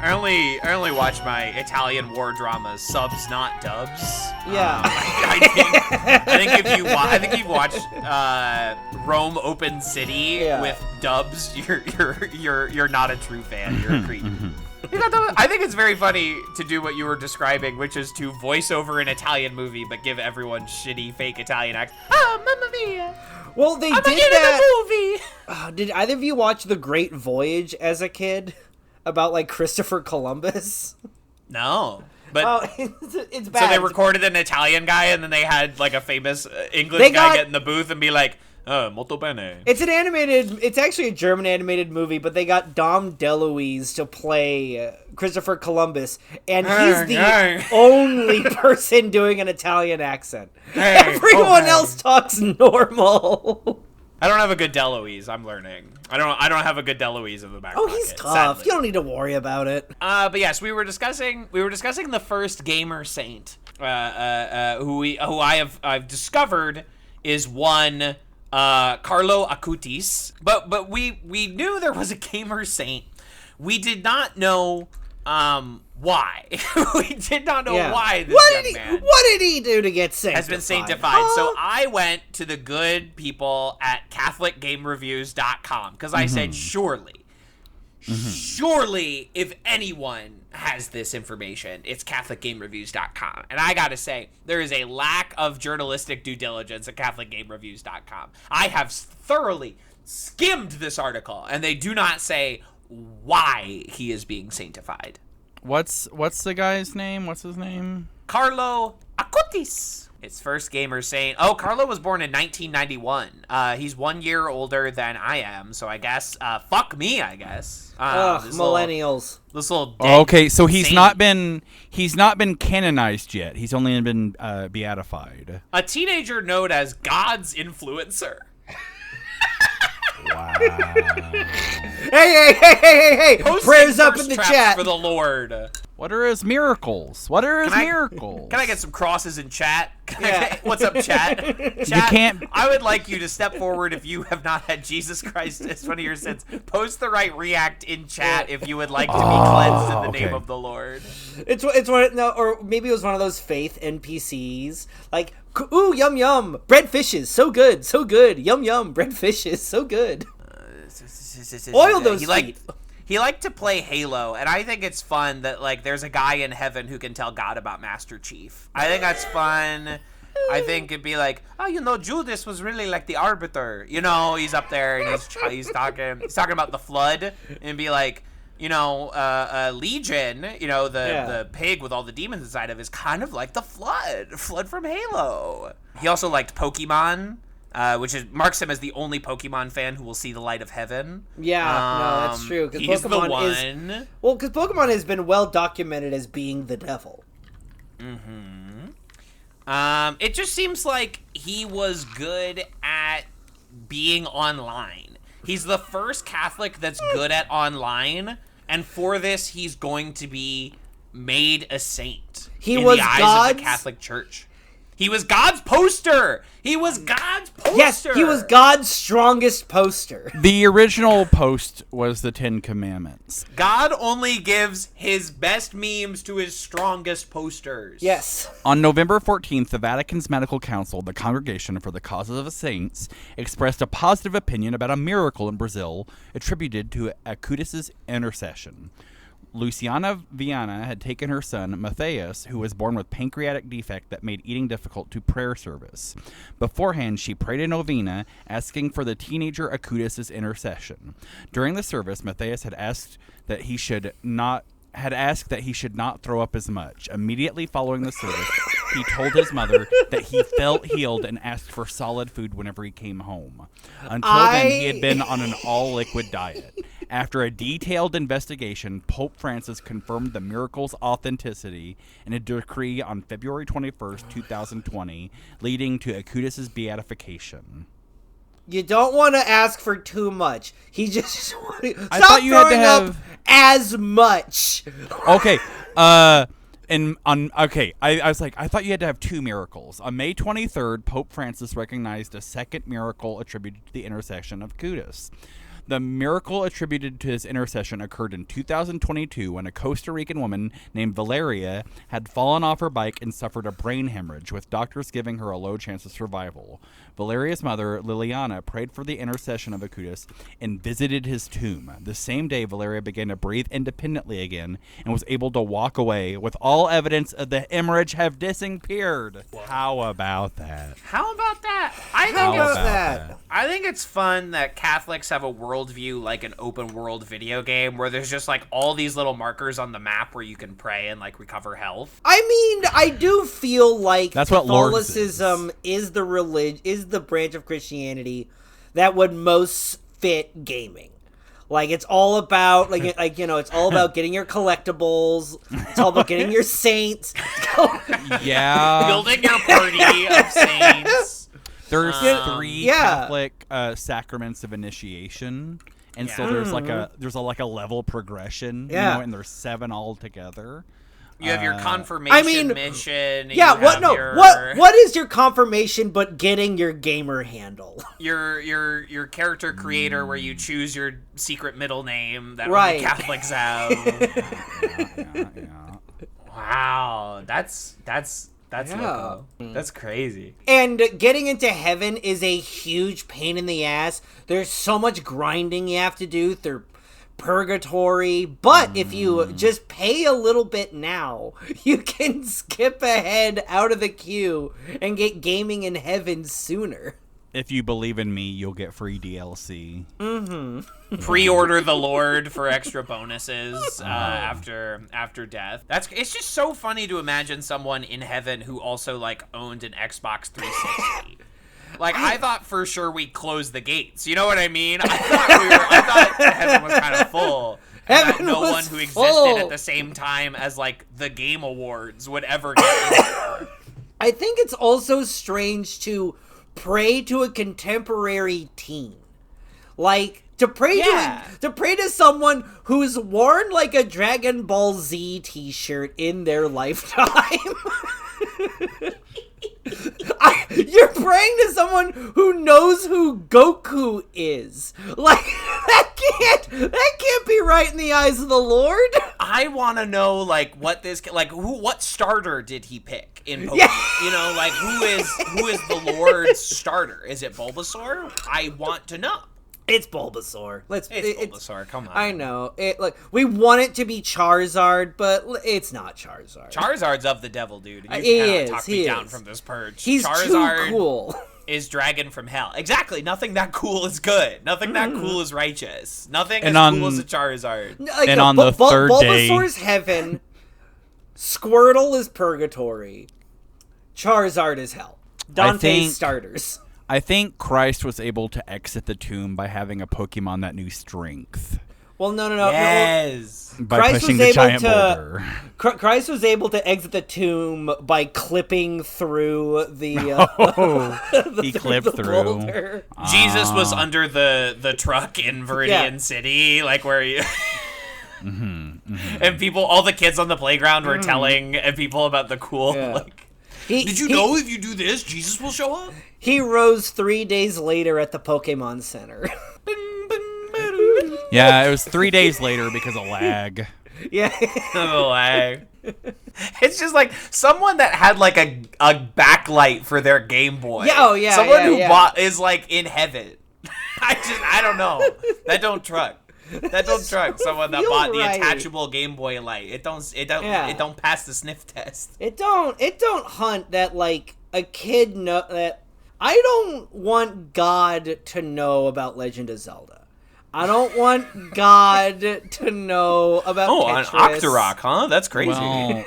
I only watch my Italian war dramas subs, not dubs. Yeah. I think if you've watched Rome Open City with dubs, you're not a true fan. You're a creep. I think it's very funny to do what you were describing, which is to voice over an Italian movie but give everyone shitty fake Italian accents. Ah, mamma mia! Well, they did that. Did either of you watch The Great Voyage as a kid? About, like, Christopher Columbus? No. But it's bad. So they recorded an Italian guy, and then they had, like, a famous English guy get in the booth and be like, molto bene. It's actually a German animated movie, but they got Dom DeLuise to play Christopher Columbus, and he's the only person doing an Italian accent. Everyone else talks normal. I don't have a good DeLuise. I'm learning. I don't have a good DeLuise in the back pocket. He's tough. Sadly. You don't need to worry about it. But yes, we were discussing the first gamer saint, who I've discovered is one Carlo Acutis. But we knew there was a gamer saint. We did not know why. We did not know why this young man. What did he do to get sanctified? Has been sanctified. So I went to the good people at CatholicGameReviews.com because I said, surely, if anyone has this information, it's CatholicGameReviews.com. And I gotta say, there is a lack of journalistic due diligence at CatholicGameReviews.com. I have thoroughly skimmed this article, and they do not say why he is being sanctified. What's the guy's name? What's his name? Carlo Acutis. Its first gamer saint. Oh, Carlo was born in 1991. He's 1 year older than I am, so I guess fuck me, I guess. Millennials. This little okay, so he's saint. not been canonized yet. He's only been beatified. A teenager known as God's influencer. Wow. Hey. Prayers up in the chat. For the Lord. What are his miracles? Miracles? Can I get some crosses in chat? What's up, chat? Chat, you can't. I would like you to step forward if you have not had Jesus Christ as one of your sins. Post the right react in chat if you would like to be cleansed in the name of the Lord. It's one or maybe it was one of those faith NPCs like, ooh, yum yum, bread fishes, so good, yum yum, bread fishes, so good. Oil those feet. He liked to play Halo, and I think it's fun that, like, there's a guy in heaven who can tell God about Master Chief. I think that's fun. I think it'd be like, Judas was really like the arbiter. He's up there and he's talking about the flood, and be like, Legion, the pig with all the demons inside of is kind of like the flood from Halo. He also liked Pokemon. Which marks him as the only Pokemon fan who will see the light of heaven. Yeah, no, that's true. He's Pokemon the one. Because Pokemon has been well documented as being the devil. It just seems like he was good at being online. He's the first Catholic that's good at online, and for this, he's going to be made a saint in the eyes of the Catholic Church. He was God's poster. Yes, he was God's strongest poster. The original post was the 10 Commandments. God only gives his best memes to his strongest posters. Yes. On November 14th, the Vatican's Medical Council, the Congregation for the Causes of the Saints, expressed a positive opinion about a miracle in Brazil attributed to Acutis' intercession. Luciana Viana had taken her son, Matthias, who was born with pancreatic defect that made eating difficult, to prayer service. Beforehand, she prayed a novena, asking for the teenager Acutis' intercession. During the service, Matthias had asked that he should not throw up as much. Immediately following the service, he told his mother that he felt healed and asked for solid food whenever he came home. Until then, he had been on an all-liquid diet. After a detailed investigation, Pope Francis confirmed the miracle's authenticity in a decree on February 21st, 2020, leading to Acutis' beatification. You don't want to ask for too much. He just stop throwing up as much. Okay. I was like, I thought you had to have two miracles. On May 23rd, Pope Francis recognized a second miracle attributed to the intercession of Acutis. The miracle attributed to his intercession occurred in 2022 when a Costa Rican woman named Valeria had fallen off her bike and suffered a brain hemorrhage, with doctors giving her a low chance of survival. Valeria's mother, Liliana, prayed for the intercession of Acutis and visited his tomb. The same day, Valeria began to breathe independently again and was able to walk away, with all evidence of the hemorrhage have disappeared. How about that? How about that? I think it's fun that Catholics have a worldview like an open world video game where there's just like all these little markers on the map where you can pray and like recover health. I mean, I do feel like that's what Catholicism is the branch of Christianity that would most fit gaming. Like, it's all about, it's all about getting your collectibles. It's all about getting your saints. Yeah. Building your party of saints. There's 3 Catholic sacraments of initiation. And so there's a level progression, and there's 7 altogether. You have your confirmation mission. What is your confirmation but getting your gamer handle? Your character creator where you choose your secret middle name that only Catholics have. Yeah. Wow, that's loco. That's crazy. And getting into heaven is a huge pain in the ass. There's so much grinding you have to do through purgatory, but if you just pay a little bit now, you can skip ahead out of the queue and get gaming in heaven sooner. If you believe in me, you'll get free DLC. Pre-order the Lord for extra bonuses after death. It's just so funny to imagine someone in heaven who also like owned an Xbox 360. Like, I thought for sure we closed the gates. You know what I mean? I thought heaven was kind of full. And that no one who existed at the same time as, like, the Game Awards would ever get there. I think it's also strange to pray to a contemporary teen. Like, to pray to someone who's worn, like, a Dragon Ball Z t-shirt in their lifetime. You're praying to someone who knows who Goku is. Like, that can't be right in the eyes of the Lord. I want to know, like, what starter did he pick in Pokemon? Yeah. You know, like, who is the Lord's starter? Is it Bulbasaur? I want to know. It's Bulbasaur. It's Bulbasaur. Come on. I know. We want it to be Charizard, but it's not Charizard. Charizard's of the devil, dude. You cannot talk me down from this perch. He's Charizard too cool. Is dragon from hell. Exactly. Nothing that cool is good. Nothing that cool is righteous. Nothing as cool as a Charizard. And on the third day, Bulbasaur's heaven. Squirtle is purgatory. Charizard is hell. Dante's starters. I think Christ was able to exit the tomb by having a Pokemon that knew strength. Well, no. Yes. By pushing the giant boulder. Christ was able to exit the tomb by clipping through the. He clipped through. Boulder. Jesus was under the truck in Viridian City, like where you. And all the kids on the playground were telling people about the cool. Yeah. Like, did you know if you do this, Jesus will show up? He rose 3 days later at the Pokemon Center. Yeah, it was 3 days later because of lag. Yeah. Lag. It's just like someone that had like a backlight for their Game Boy. Yeah, someone who is like in heaven. I don't know. That don't truck. Someone that bought the attachable Game Boy light. It don't pass the sniff test. It don't hunt that like a kid that I don't want God to know about Legend of Zelda. I don't want God to know about Tetris. On Octorok, huh? That's crazy. Well,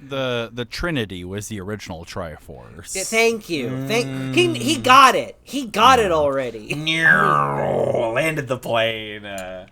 the Trinity was the original Triforce. Yeah, thank you. He got it. He got it already. Landed the plane.